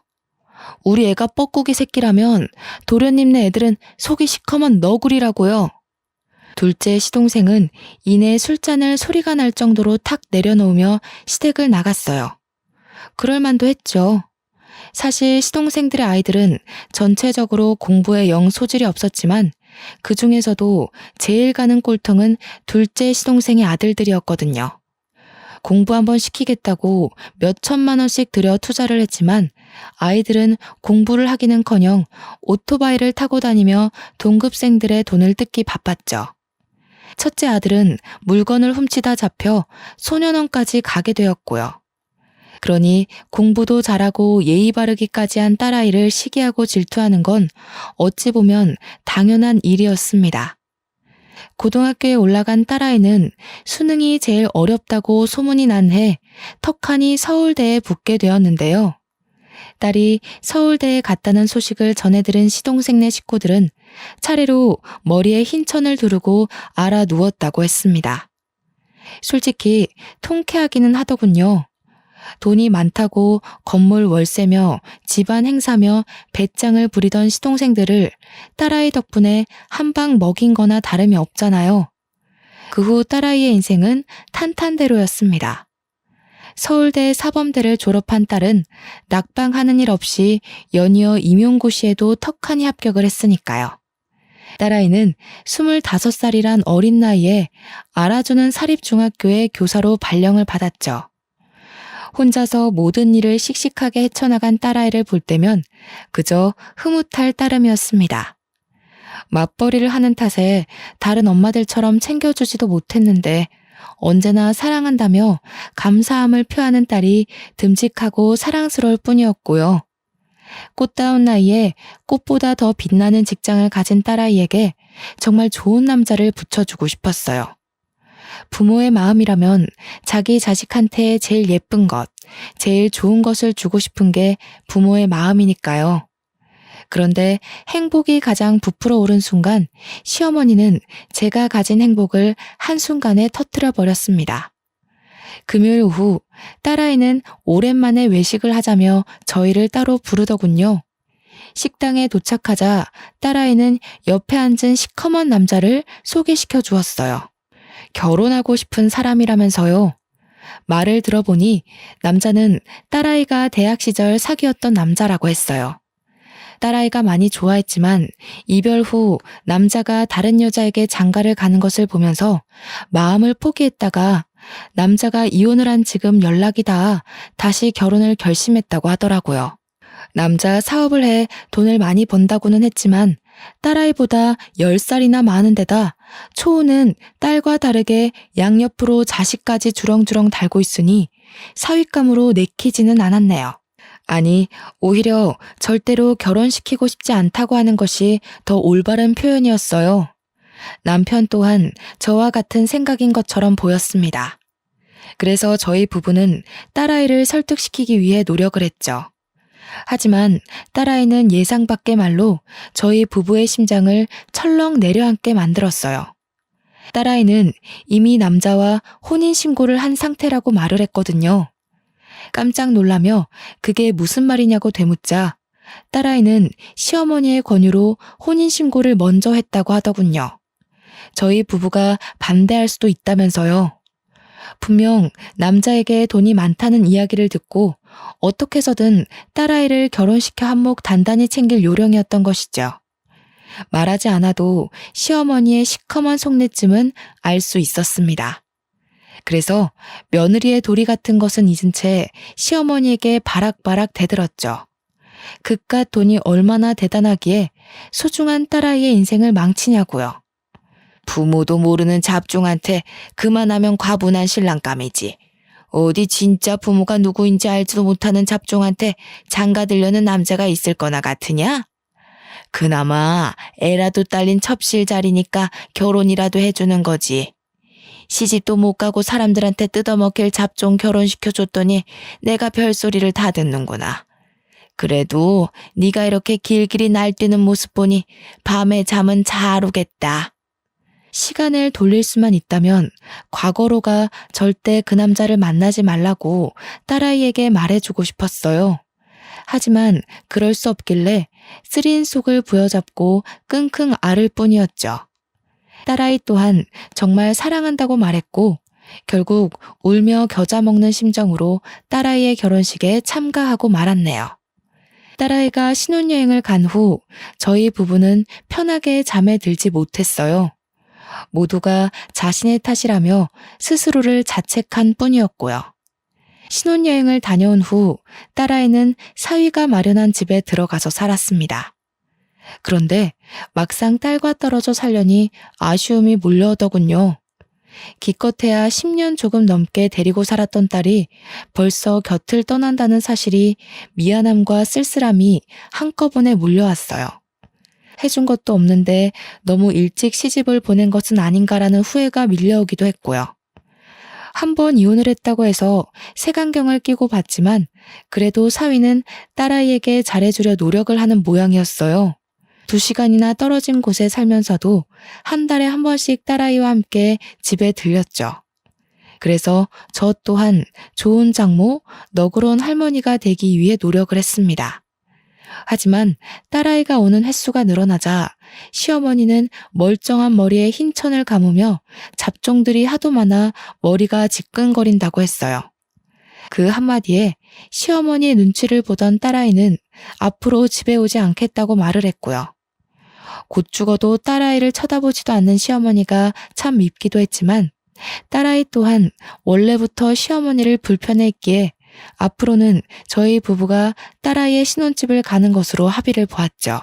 우리 애가 뻐꾸기 새끼라면 도련님네 애들은 속이 시커먼 너구리라고요. 둘째 시동생은 이내 술잔을 소리가 날 정도로 탁 내려놓으며 시댁을 나갔어요. 그럴 만도 했죠. 사실 시동생들의 아이들은 전체적으로 공부에 영 소질이 없었지만 그 중에서도 제일 가는 꼴통은 둘째 시동생의 아들들이었거든요. 공부 한번 시키겠다고 몇 천만 원씩 들여 투자를 했지만 아이들은 공부를 하기는커녕 오토바이를 타고 다니며 동급생들의 돈을 뜯기 바빴죠. 첫째 아들은 물건을 훔치다 잡혀 소년원까지 가게 되었고요. 그러니 공부도 잘하고 예의 바르기까지 한 딸아이를 시기하고 질투하는 건 어찌 보면 당연한 일이었습니다. 고등학교에 올라간 딸아이는 수능이 제일 어렵다고 소문이 난 해 턱하니 서울대에 붙게 되었는데요. 딸이 서울대에 갔다는 소식을 전해 들은 시동생네 식구들은 차례로 머리에 흰 천을 두르고 알아 누웠다고 했습니다. 솔직히 통쾌하기는 하더군요. 돈이 많다고 건물 월세며 집안 행사며 배짱을 부리던 시동생들을 딸아이 덕분에 한 방 먹인 거나 다름이 없잖아요. 그 후 딸아이의 인생은 탄탄대로였습니다. 서울대 사범대를 졸업한 딸은 낙방하는 일 없이 연이어 임용고시에도 턱하니 합격을 했으니까요. 딸아이는 25살이란 어린 나이에 알아주는 사립중학교의 교사로 발령을 받았죠. 혼자서 모든 일을 씩씩하게 헤쳐나간 딸아이를 볼 때면 그저 흐뭇할 따름이었습니다. 맞벌이를 하는 탓에 다른 엄마들처럼 챙겨주지도 못했는데 언제나 사랑한다며 감사함을 표하는 딸이 듬직하고 사랑스러울 뿐이었고요. 꽃다운 나이에 꽃보다 더 빛나는 직장을 가진 딸아이에게 정말 좋은 남자를 붙여주고 싶었어요. 부모의 마음이라면 자기 자식한테 제일 예쁜 것, 제일 좋은 것을 주고 싶은 게 부모의 마음이니까요. 그런데 행복이 가장 부풀어 오른 순간 시어머니는 제가 가진 행복을 한순간에 터뜨려 버렸습니다. 금요일 오후 딸아이는 오랜만에 외식을 하자며 저희를 따로 부르더군요. 식당에 도착하자 딸아이는 옆에 앉은 시커먼 남자를 소개시켜 주었어요. 결혼하고 싶은 사람이라면서요. 말을 들어보니 남자는 딸아이가 대학 시절 사귀었던 남자라고 했어요. 딸아이가 많이 좋아했지만 이별 후 남자가 다른 여자에게 장가를 가는 것을 보면서 마음을 포기했다가 남자가 이혼을 한 지금 연락이 닿아 다시 결혼을 결심했다고 하더라고요. 남자 사업을 해 돈을 많이 번다고는 했지만 딸아이보다 10살이나 많은 데다 초우는 딸과 다르게 양옆으로 자식까지 주렁주렁 달고 있으니 사윗감으로 내키지는 않았네요. 아니, 오히려 절대로 결혼시키고 싶지 않다고 하는 것이 더 올바른 표현이었어요. 남편 또한 저와 같은 생각인 것처럼 보였습니다. 그래서 저희 부부는 딸아이를 설득시키기 위해 노력을 했죠. 하지만 딸아이는 예상 밖의 말로 저희 부부의 심장을 철렁 내려앉게 만들었어요. 딸아이는 이미 남자와 혼인신고를 한 상태라고 말을 했거든요. 깜짝 놀라며 그게 무슨 말이냐고 되묻자 딸아이는 시어머니의 권유로 혼인신고를 먼저 했다고 하더군요. 저희 부부가 반대할 수도 있다면서요. 분명 남자에게 돈이 많다는 이야기를 듣고 어떻게 해서든 딸아이를 결혼시켜 한몫 단단히 챙길 요령이었던 것이죠. 말하지 않아도 시어머니의 시커먼 속내쯤은 알 수 있었습니다. 그래서 며느리의 도리 같은 것은 잊은 채 시어머니에게 바락바락 대들었죠. 그깟 돈이 얼마나 대단하기에 소중한 딸아이의 인생을 망치냐고요. 부모도 모르는 잡종한테 그만하면 과분한 신랑감이지. 어디 진짜 부모가 누구인지 알지도 못하는 잡종한테 장가들려는 남자가 있을 거나 같으냐? 그나마 애라도 딸린 첩실자리니까 결혼이라도 해주는 거지. 시집도 못 가고 사람들한테 뜯어먹힐 잡종 결혼시켜줬더니 내가 별소리를 다 듣는구나. 그래도 네가 이렇게 길길이 날뛰는 모습 보니 밤에 잠은 잘 오겠다. 시간을 돌릴 수만 있다면 과거로가 절대 그 남자를 만나지 말라고 딸아이에게 말해주고 싶었어요. 하지만 그럴 수 없길래 쓰린 속을 부여잡고 끙끙 앓을 뿐이었죠. 딸아이 또한 정말 사랑한다고 말했고 결국 울며 겨자 먹는 심정으로 딸아이의 결혼식에 참가하고 말았네요. 딸아이가 신혼여행을 간 후 저희 부부는 편하게 잠에 들지 못했어요. 모두가 자신의 탓이라며 스스로를 자책한 뿐이었고요. 신혼여행을 다녀온 후 딸아이는 사위가 마련한 집에 들어가서 살았습니다. 그런데 막상 딸과 떨어져 살려니 아쉬움이 몰려오더군요. 기껏해야 10년 조금 넘게 데리고 살았던 딸이 벌써 곁을 떠난다는 사실이 미안함과 쓸쓸함이 한꺼번에 몰려왔어요. 해준 것도 없는데 너무 일찍 시집을 보낸 것은 아닌가라는 후회가 밀려오기도 했고요. 한 번 이혼을 했다고 해서 색안경을 끼고 봤지만 그래도 사위는 딸아이에게 잘해주려 노력을 하는 모양이었어요. 2시간이나 떨어진 곳에 살면서도 한 달에 한 번씩 딸아이와 함께 집에 들렸죠. 그래서 저 또한 좋은 장모, 너그러운 할머니가 되기 위해 노력을 했습니다. 하지만 딸아이가 오는 횟수가 늘어나자 시어머니는 멀쩡한 머리에 흰 천을 감으며 잡종들이 하도 많아 머리가 지끈거린다고 했어요. 그 한마디에 시어머니의 눈치를 보던 딸아이는 앞으로 집에 오지 않겠다고 말을 했고요. 곧 죽어도 딸아이를 쳐다보지도 않는 시어머니가 참 밉기도 했지만 딸아이 또한 원래부터 시어머니를 불편해했기에 앞으로는 저희 부부가 딸아이의 신혼집을 가는 것으로 합의를 보았죠.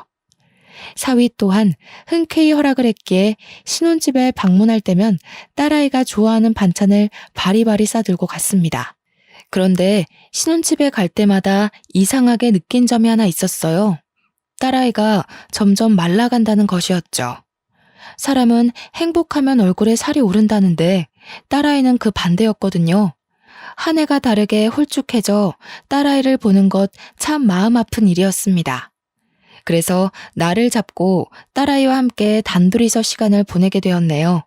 사위 또한 흔쾌히 허락을 했기에 신혼집에 방문할 때면 딸아이가 좋아하는 반찬을 바리바리 싸들고 갔습니다. 그런데 신혼집에 갈 때마다 이상하게 느낀 점이 하나 있었어요. 딸아이가 점점 말라간다는 것이었죠. 사람은 행복하면 얼굴에 살이 오른다는데 딸아이는 그 반대였거든요. 한 해가 다르게 홀쭉해져 딸아이를 보는 것 참 마음 아픈 일이었습니다. 그래서 날을 잡고 딸아이와 함께 단둘이서 시간을 보내게 되었네요.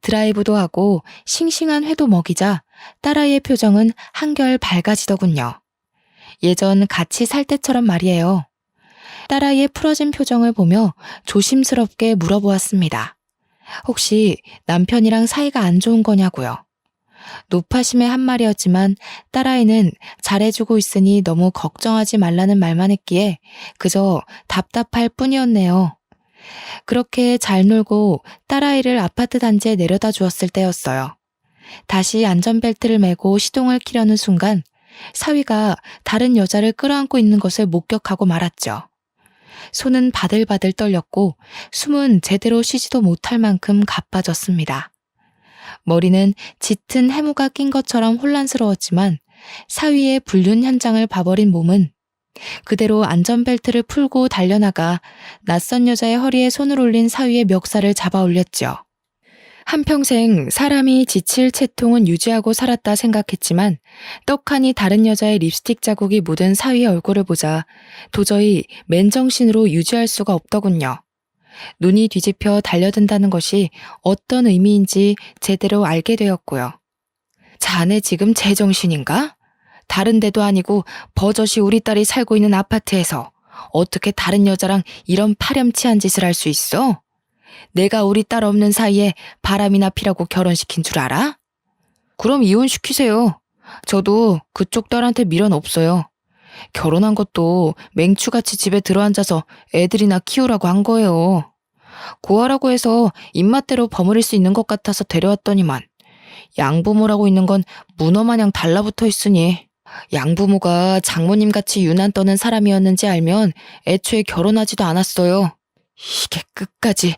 드라이브도 하고 싱싱한 회도 먹이자 딸아이의 표정은 한결 밝아지더군요. 예전 같이 살 때처럼 말이에요. 딸아이의 풀어진 표정을 보며 조심스럽게 물어보았습니다. 혹시 남편이랑 사이가 안 좋은 거냐고요. 노파심의 한 말이었지만 딸아이는 잘해주고 있으니 너무 걱정하지 말라는 말만 했기에 그저 답답할 뿐이었네요. 그렇게 잘 놀고 딸아이를 아파트 단지에 내려다 주었을 때였어요. 다시 안전벨트를 매고 시동을 키려는 순간 사위가 다른 여자를 끌어안고 있는 것을 목격하고 말았죠. 손은 바들바들 떨렸고 숨은 제대로 쉬지도 못할 만큼 가빠졌습니다. 머리는 짙은 해무가 낀 것처럼 혼란스러웠지만 사위의 불륜 현장을 봐버린 몸은 그대로 안전벨트를 풀고 달려나가 낯선 여자의 허리에 손을 올린 사위의 멱살을 잡아 올렸죠. 한평생 사람이 지칠 채통은 유지하고 살았다 생각했지만 떡하니 다른 여자의 립스틱 자국이 묻은 사위의 얼굴을 보자 도저히 맨정신으로 유지할 수가 없더군요. 눈이 뒤집혀 달려든다는 것이 어떤 의미인지 제대로 알게 되었고요. 자네 지금 제정신인가? 다른 데도 아니고 버젓이 우리 딸이 살고 있는 아파트에서 어떻게 다른 여자랑 이런 파렴치한 짓을 할 수 있어? 내가 우리 딸 없는 사이에 바람이나 피라고 결혼시킨 줄 알아? 그럼 이혼시키세요. 저도 그쪽 딸한테 미련 없어요. 결혼한 것도 맹추같이 집에 들어앉아서 애들이나 키우라고 한 거예요. 고아라고 해서 입맛대로 버무릴 수 있는 것 같아서 데려왔더니만 양부모라고 있는 건 문어마냥 달라붙어 있으니 양부모가 장모님같이 유난 떠는 사람이었는지 알면 애초에 결혼하지도 않았어요. 이게 끝까지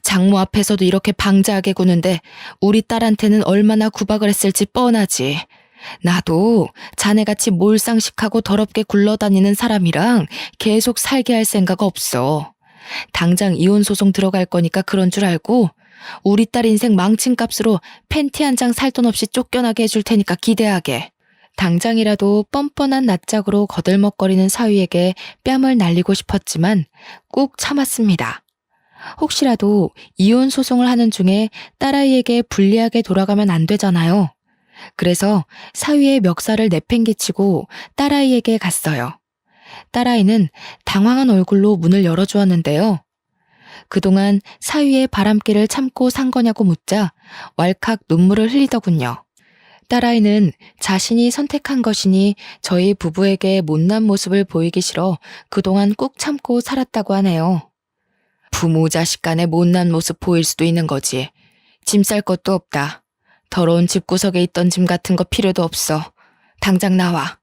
장모 앞에서도 이렇게 방자하게 구는데 우리 딸한테는 얼마나 구박을 했을지 뻔하지. 나도 자네같이 몰상식하고 더럽게 굴러다니는 사람이랑 계속 살게 할 생각 없어. 당장 이혼소송 들어갈 거니까 그런 줄 알고 우리 딸 인생 망친 값으로 팬티 한 장 살 돈 없이 쫓겨나게 해줄 테니까 기대하게. 당장이라도 뻔뻔한 낯짝으로 거들먹거리는 사위에게 뺨을 날리고 싶었지만 꾹 참았습니다. 혹시라도 이혼 소송을 하는 중에 딸아이에게 불리하게 돌아가면 안 되잖아요. 그래서 사위의 멱살을 내팽개치고 딸아이에게 갔어요. 딸아이는 당황한 얼굴로 문을 열어주었는데요. 그동안 사위의 바람기를 참고 산 거냐고 묻자 왈칵 눈물을 흘리더군요. 딸아이는 자신이 선택한 것이니 저희 부부에게 못난 모습을 보이기 싫어 그동안 꾹 참고 살았다고 하네요. 부모 자식 간의 못난 모습 보일 수도 있는 거지. 짐 쌀 것도 없다. 더러운 집구석에 있던 짐 같은 거 필요도 없어. 당장 나와.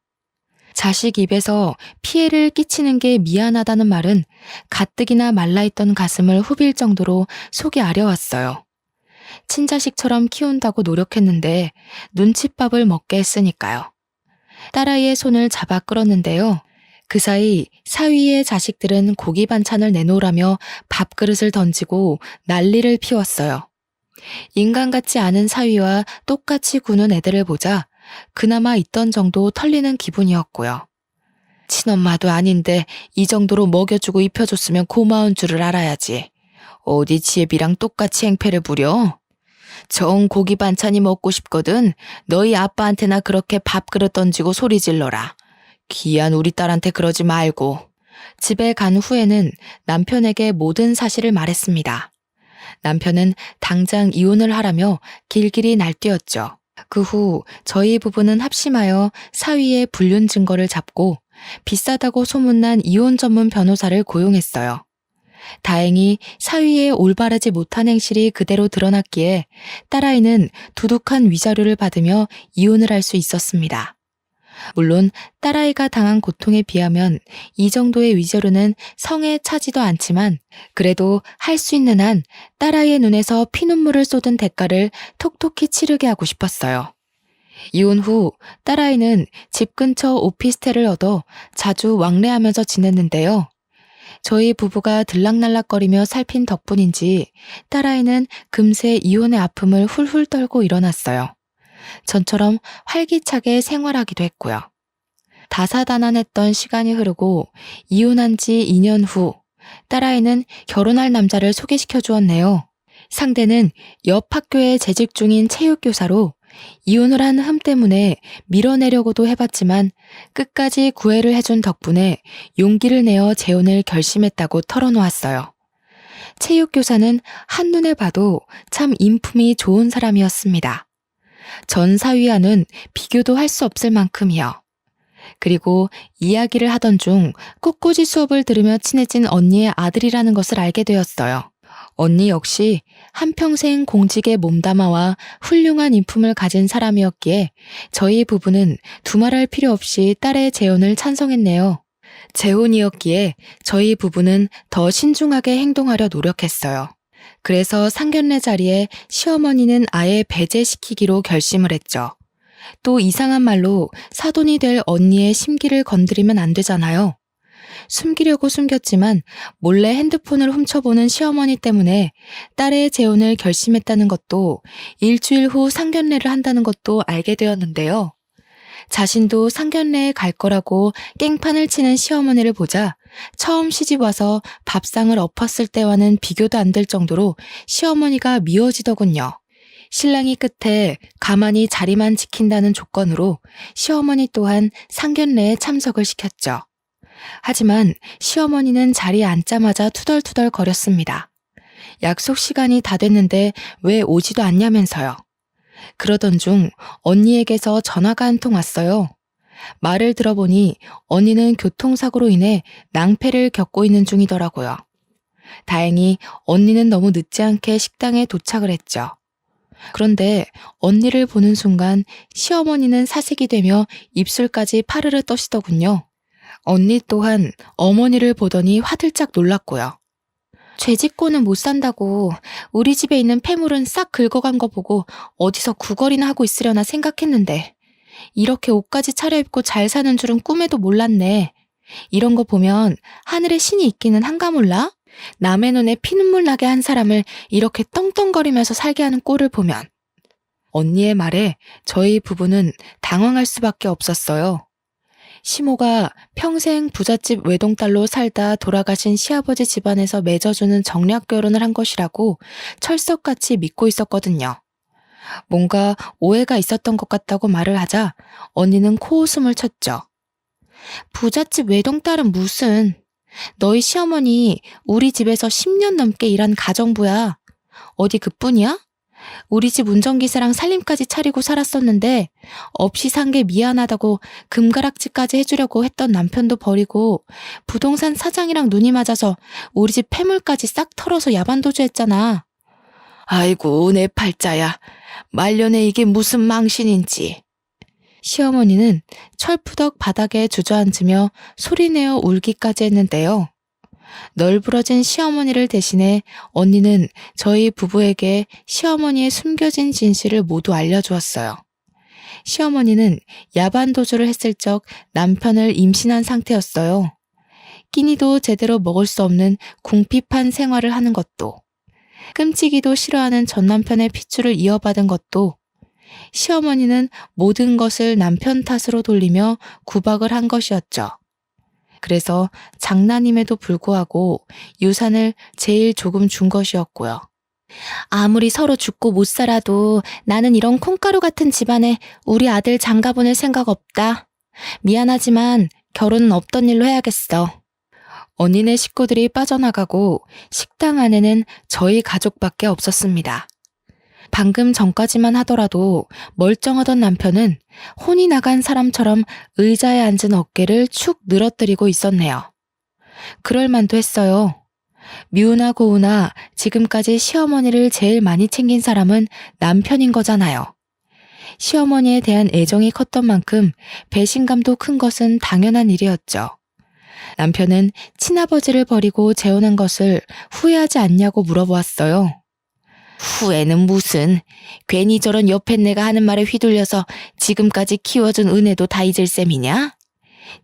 자식 입에서 피해를 끼치는 게 미안하다는 말은 가뜩이나 말라있던 가슴을 후빌 정도로 속이 아려왔어요. 친자식처럼 키운다고 노력했는데 눈칫밥을 먹게 했으니까요. 딸아이의 손을 잡아 끌었는데요. 그 사이 사위의 자식들은 고기 반찬을 내놓으라며 밥그릇을 던지고 난리를 피웠어요. 인간 같지 않은 사위와 똑같이 구는 애들을 보자 그나마 있던 정도 털리는 기분이었고요. 친엄마도 아닌데 이 정도로 먹여주고 입혀줬으면 고마운 줄을 알아야지. 어디 지혜비랑 똑같이 행패를 부려? 정 고기 반찬이 먹고 싶거든 너희 아빠한테나 그렇게 밥그릇 던지고 소리 질러라. 귀한 우리 딸한테 그러지 말고. 집에 간 후에는 남편에게 모든 사실을 말했습니다. 남편은 당장 이혼을 하라며 길길이 날뛰었죠. 그 후 저희 부부는 합심하여 사위의 불륜 증거를 잡고 비싸다고 소문난 이혼 전문 변호사를 고용했어요. 다행히 사위의 올바르지 못한 행실이 그대로 드러났기에 딸아이는 두둑한 위자료를 받으며 이혼을 할 수 있었습니다. 물론 딸아이가 당한 고통에 비하면 이 정도의 위자료는 성에 차지도 않지만 그래도 할 수 있는 한 딸아이의 눈에서 피눈물을 쏟은 대가를 톡톡히 치르게 하고 싶었어요. 이혼 후 딸아이는 집 근처 오피스텔을 얻어 자주 왕래하면서 지냈는데요. 저희 부부가 들락날락거리며 살핀 덕분인지 딸아이는 금세 이혼의 아픔을 훌훌 떨고 일어났어요. 전처럼 활기차게 생활하기도 했고요. 다사다난했던 시간이 흐르고 이혼한 지 2년 후 딸아이는 결혼할 남자를 소개시켜 주었네요. 상대는 옆 학교에 재직 중인 체육교사로 이혼을 한 흠 때문에 밀어내려고도 해봤지만 끝까지 구애를 해준 덕분에 용기를 내어 재혼을 결심했다고 털어놓았어요. 체육교사는 한눈에 봐도 참 인품이 좋은 사람이었습니다. 전 사위와는 비교도 할 수 없을 만큼이요. 그리고 이야기를 하던 중 꽃꽂이 수업을 들으며 친해진 언니의 아들이라는 것을 알게 되었어요. 언니 역시 한평생 공직에 몸담아와 훌륭한 인품을 가진 사람이었기에 저희 부부는 두말할 필요 없이 딸의 재혼을 찬성했네요. 재혼이었기에 저희 부부는 더 신중하게 행동하려 노력했어요. 그래서 상견례 자리에 시어머니는 아예 배제시키기로 결심을 했죠. 또 이상한 말로 사돈이 될 언니의 심기를 건드리면 안 되잖아요. 숨기려고 숨겼지만 몰래 핸드폰을 훔쳐보는 시어머니 때문에 딸의 재혼을 결심했다는 것도 일주일 후 상견례를 한다는 것도 알게 되었는데요. 자신도 상견례에 갈 거라고 깽판을 치는 시어머니를 보자 처음 시집 와서 밥상을 엎었을 때와는 비교도 안 될 정도로 시어머니가 미워지더군요. 신랑이 끝에 가만히 자리만 지킨다는 조건으로 시어머니 또한 상견례에 참석을 시켰죠. 하지만 시어머니는 자리에 앉자마자 투덜투덜 거렸습니다. 약속 시간이 다 됐는데 왜 오지도 않냐면서요. 그러던 중 언니에게서 전화가 한 통 왔어요. 말을 들어보니 언니는 교통사고로 인해 낭패를 겪고 있는 중이더라고요. 다행히 언니는 너무 늦지 않게 식당에 도착을 했죠. 그런데 언니를 보는 순간 시어머니는 사색이 되며 입술까지 파르르 떠시더군요. 언니 또한 어머니를 보더니 화들짝 놀랐고요. 죄짓고는 못 산다고 우리 집에 있는 폐물은 싹 긁어간 거 보고 어디서 구걸이나 하고 있으려나 생각했는데 이렇게 옷까지 차려입고 잘 사는 줄은 꿈에도 몰랐네. 이런 거 보면 하늘에 신이 있기는 한가 몰라? 남의 눈에 피눈물 나게 한 사람을 이렇게 떵떵거리면서 살게 하는 꼴을 보면. 언니의 말에 저희 부부는 당황할 수밖에 없었어요. 시모가 평생 부잣집 외동딸로 살다 돌아가신 시아버지 집안에서 맺어주는 정략 결혼을 한 것이라고 철석같이 믿고 있었거든요. 뭔가 오해가 있었던 것 같다고 말을 하자 언니는 코웃음을 쳤죠. 부잣집 외동딸은 무슨... 너희 시어머니 우리 집에서 10년 넘게 일한 가정부야. 어디 그뿐이야? 우리 집 운전기사랑 살림까지 차리고 살았었는데 없이 산 게 미안하다고 금가락지까지 해주려고 했던 남편도 버리고 부동산 사장이랑 눈이 맞아서 우리 집 폐물까지 싹 털어서 야반도주했잖아. 아이고 내 팔자야. 말년에 이게 무슨 망신인지. 시어머니는 철푸덕 바닥에 주저앉으며 소리내어 울기까지 했는데요. 널브러진 시어머니를 대신해 언니는 저희 부부에게 시어머니의 숨겨진 진실을 모두 알려주었어요. 시어머니는 야반도주를 했을 적 남편을 임신한 상태였어요. 끼니도 제대로 먹을 수 없는 궁핍한 생활을 하는 것도, 끔찍이도 싫어하는 전 남편의 핏줄을 이어받은 것도, 시어머니는 모든 것을 남편 탓으로 돌리며 구박을 한 것이었죠. 그래서 장난임에도 불구하고 유산을 제일 조금 준 것이었고요. 아무리 서로 죽고 못 살아도 나는 이런 콩가루 같은 집안에 우리 아들 장가보낼 생각 없다. 미안하지만 결혼은 없던 일로 해야겠어. 언니네 식구들이 빠져나가고 식당 안에는 저희 가족밖에 없었습니다. 방금 전까지만 하더라도 멀쩡하던 남편은 혼이 나간 사람처럼 의자에 앉은 어깨를 축 늘어뜨리고 있었네요. 그럴 만도 했어요. 미우나 고우나 지금까지 시어머니를 제일 많이 챙긴 사람은 남편인 거잖아요. 시어머니에 대한 애정이 컸던 만큼 배신감도 큰 것은 당연한 일이었죠. 남편은 친아버지를 버리고 재혼한 것을 후회하지 않냐고 물어보았어요. 후회는 무슨, 괜히 저런 옆에 내가 하는 말에 휘둘려서 지금까지 키워준 은혜도 다 잊을 셈이냐?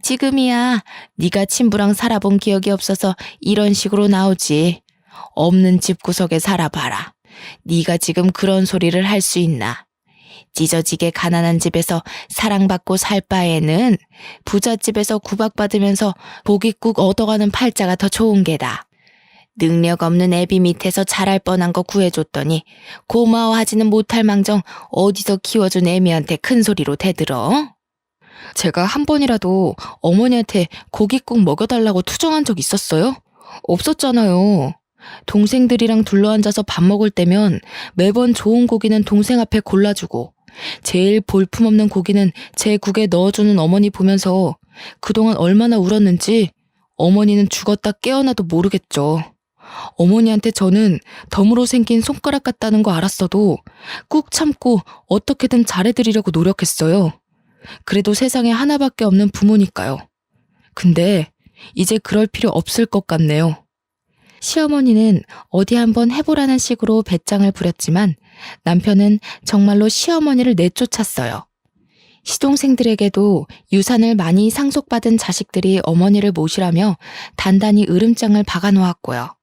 지금이야 네가 친부랑 살아본 기억이 없어서 이런 식으로 나오지. 없는 집구석에 살아봐라. 네가 지금 그런 소리를 할 수 있나? 찢어지게 가난한 집에서 사랑받고 살 바에는 부잣집에서 구박받으면서 고깃국 얻어가는 팔자가 더 좋은 게다. 능력 없는 애비 밑에서 자랄 뻔한 거 구해줬더니 고마워하지는 못할 망정 어디서 키워준 애미한테 큰 소리로 대들어? 제가 한 번이라도 어머니한테 고깃국 먹여달라고 투정한 적 있었어요? 없었잖아요. 동생들이랑 둘러앉아서 밥 먹을 때면 매번 좋은 고기는 동생 앞에 골라주고 제일 볼품없는 고기는 제 국에 넣어주는 어머니 보면서 그동안 얼마나 울었는지 어머니는 죽었다 깨어나도 모르겠죠. 어머니한테 저는 덤으로 생긴 손가락 같다는 거 알았어도 꾹 참고 어떻게든 잘해드리려고 노력했어요. 그래도 세상에 하나밖에 없는 부모니까요. 근데 이제 그럴 필요 없을 것 같네요. 시어머니는 어디 한번 해보라는 식으로 배짱을 부렸지만 남편은 정말로 시어머니를 내쫓았어요. 시동생들에게도 유산을 많이 상속받은 자식들이 어머니를 모시라며 단단히 으름장을 박아놓았고요.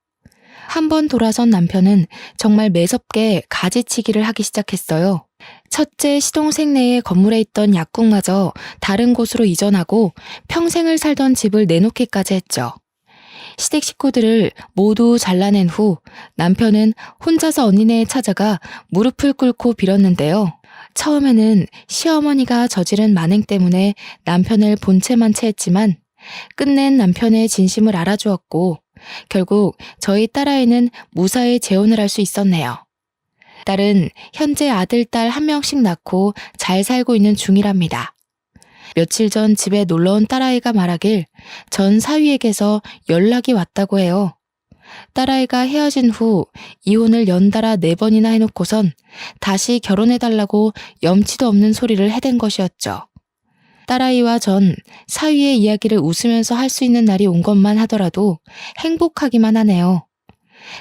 한번 돌아선 남편은 정말 매섭게 가지치기를 하기 시작했어요. 첫째 시동생 내의 건물에 있던 약국마저 다른 곳으로 이전하고 평생을 살던 집을 내놓기까지 했죠. 시댁 식구들을 모두 잘라낸 후 남편은 혼자서 언니네에 찾아가 무릎을 꿇고 빌었는데요. 처음에는 시어머니가 저지른 만행 때문에 남편을 본체만 체했지만 끝낸 남편의 진심을 알아주었고 결국 저희 딸아이는 무사히 재혼을 할 수 있었네요. 딸은 현재 아들, 딸 한 명씩 낳고 잘 살고 있는 중이랍니다. 며칠 전 집에 놀러온 딸아이가 말하길 전 사위에게서 연락이 왔다고 해요. 딸아이가 헤어진 후 이혼을 연달아 4번이나 해놓고선 다시 결혼해달라고 염치도 없는 소리를 해댄 것이었죠. 딸아이와 전 사위의 이야기를 웃으면서 할 수 있는 날이 온 것만 하더라도 행복하기만 하네요.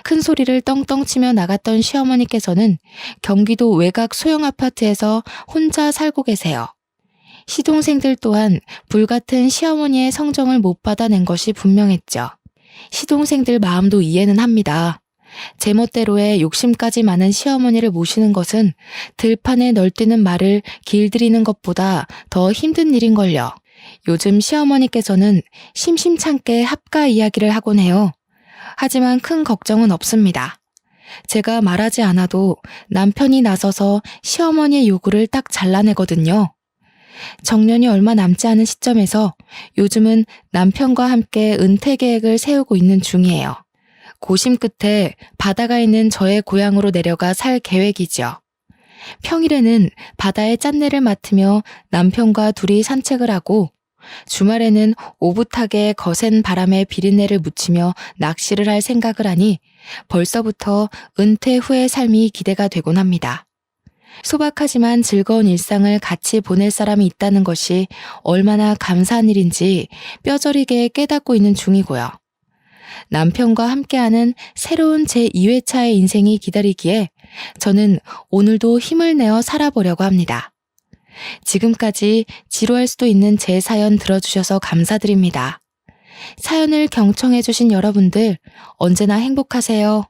큰 소리를 떵떵 치며 나갔던 시어머니께서는 경기도 외곽 소형 아파트에서 혼자 살고 계세요. 시동생들 또한 불같은 시어머니의 성정을 못 받아낸 것이 분명했죠. 시동생들 마음도 이해는 합니다. 제멋대로의 욕심까지 많은 시어머니를 모시는 것은 들판에 널뛰는 말을 길들이는 것보다 더 힘든 일인걸요. 요즘 시어머니께서는 심심찮게 합가 이야기를 하곤 해요. 하지만 큰 걱정은 없습니다. 제가 말하지 않아도 남편이 나서서 시어머니의 요구를 딱 잘라내거든요. 정년이 얼마 남지 않은 시점에서 요즘은 남편과 함께 은퇴 계획을 세우고 있는 중이에요. 고심 끝에 바다가 있는 저의 고향으로 내려가 살 계획이죠. 평일에는 바다의 짠내를 맡으며 남편과 둘이 산책을 하고 주말에는 오붓하게 거센 바람에 비린내를 묻히며 낚시를 할 생각을 하니 벌써부터 은퇴 후의 삶이 기대가 되곤 합니다. 소박하지만 즐거운 일상을 같이 보낼 사람이 있다는 것이 얼마나 감사한 일인지 뼈저리게 깨닫고 있는 중이고요. 남편과 함께하는 새로운 제2회차의 인생이 기다리기에 저는 오늘도 힘을 내어 살아보려고 합니다. 지금까지 지루할 수도 있는 제 사연 들어주셔서 감사드립니다. 사연을 경청해주신 여러분들 언제나 행복하세요.